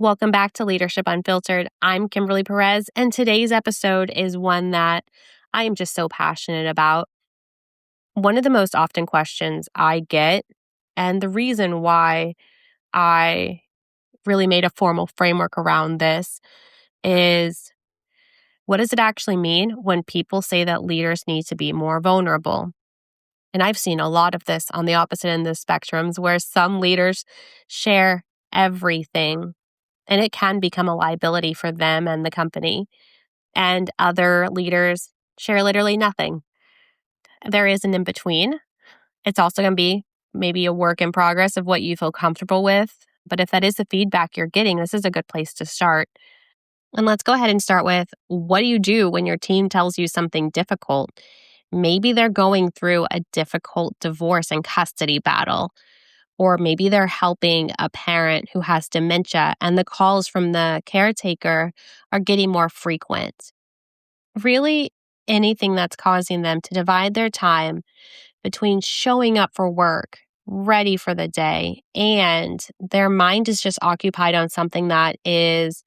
Welcome back to Leadership Unfiltered. I'm Kimberly Perez, and today's episode is one that I am just so passionate about. One of the most often questions I get, and the reason why I really made a formal framework around this, is what does it actually mean when people say that leaders need to be more vulnerable? And I've seen a lot of this on the opposite end of the spectrums where some leaders share everything and it can become a liability for them and the company. And other leaders share literally nothing. There is an in between. It's also going to be maybe a work in progress of what you feel comfortable with. But if that is the feedback you're getting, this is a good place to start. And let's go ahead and start with, what do you do when your team tells you something difficult? Maybe they're going through a difficult divorce and custody battle. Or maybe they're helping a parent who has dementia and the calls from the caretaker are getting more frequent. Really, anything that's causing them to divide their time between showing up for work, ready for the day, and their mind is just occupied on something that is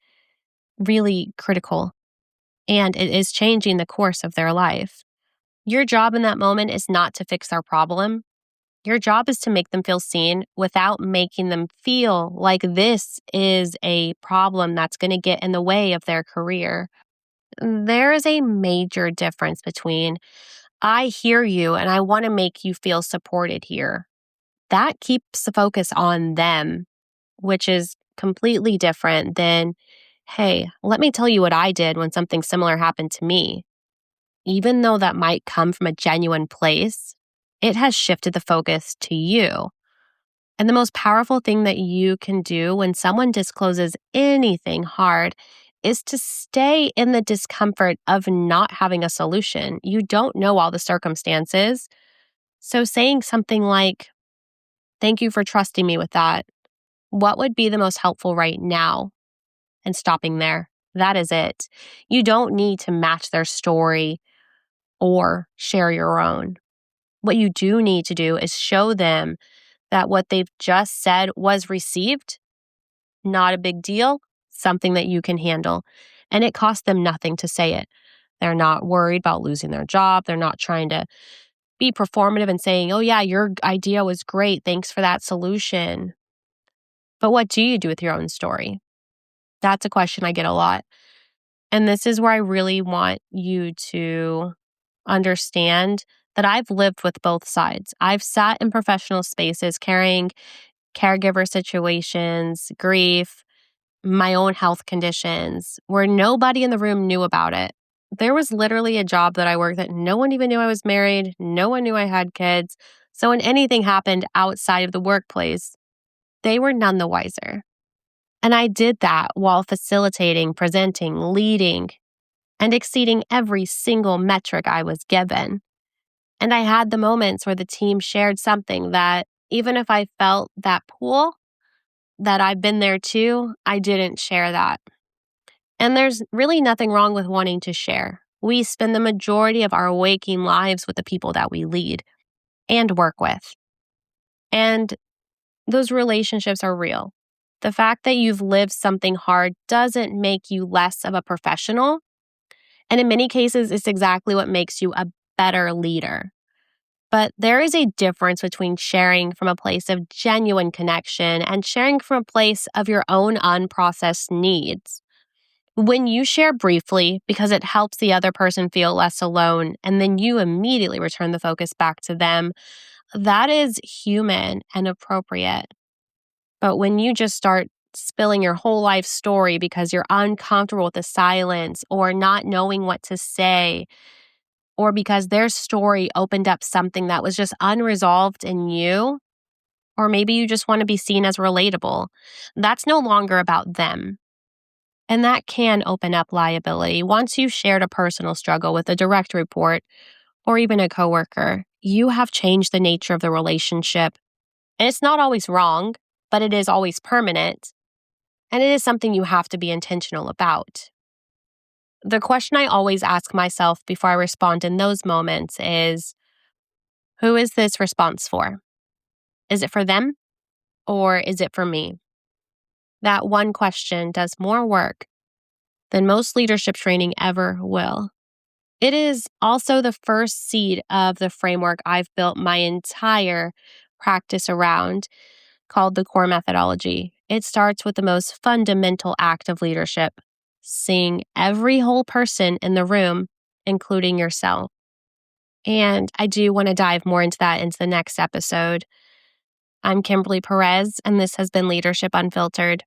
really critical and it is changing the course of their life. Your job in that moment is not to fix their problem. Your job is to make them feel seen without making them feel like this is a problem that's going to get in the way of their career. There is a major difference between, I hear you and I want to make you feel supported here. That keeps the focus on them, which is completely different than, hey, let me tell you what I did when something similar happened to me. Even though that might come from a genuine place, it has shifted the focus to you. And the most powerful thing that you can do when someone discloses anything hard is to stay in the discomfort of not having a solution. You don't know all the circumstances. So saying something like, thank you for trusting me with that. What would be the most helpful right now? And stopping there. That is it. You don't need to match their story or share your own. What you do need to do is show them that what they've just said was received, not a big deal, something that you can handle. And it costs them nothing to say it. They're not worried about losing their job. They're not trying to be performative and saying, oh, yeah, your idea was great. Thanks for that solution. But what do you do with your own story? That's a question I get a lot. And this is where I really want you to understand that I've lived with both sides. I've sat in professional spaces carrying caregiver situations, grief, my own health conditions, where nobody in the room knew about it. There was literally a job that I worked that no one even knew I was married. No one knew I had kids. So when anything happened outside of the workplace, they were none the wiser. And I did that while facilitating, presenting, leading, and exceeding every single metric I was given. And I had the moments where the team shared something that, even if I felt that pull, that I've been there too, I didn't share that. And there's really nothing wrong with wanting to share. We spend the majority of our waking lives with the people that we lead and work with. And those relationships are real. The fact that you've lived something hard doesn't make you less of a professional. And in many cases, it's exactly what makes you a better leader. But there is a difference between sharing from a place of genuine connection and sharing from a place of your own unprocessed needs. When you share briefly because it helps the other person feel less alone, and then you immediately return the focus back to them, that is human and appropriate. But when you just start spilling your whole life story because you're uncomfortable with the silence or not knowing what to say, or because their story opened up something that was just unresolved in you, or maybe you just want to be seen as relatable, that's no longer about them. And that can open up liability. Once you've shared a personal struggle with a direct report or even a coworker, you have changed the nature of the relationship. And it's not always wrong, but it is always permanent. And it is something you have to be intentional about. The question I always ask myself before I respond in those moments is, who is this response for? Is it for them or is it for me? That one question does more work than most leadership training ever will. It is also the first seed of the framework I've built my entire practice around, called the core methodology. It starts with the most fundamental act of leadership, seeing every whole person in the room, including yourself. And I do want to dive more into that into the next episode. I'm Kimberly Perez, and this has been Leadership Unfiltered.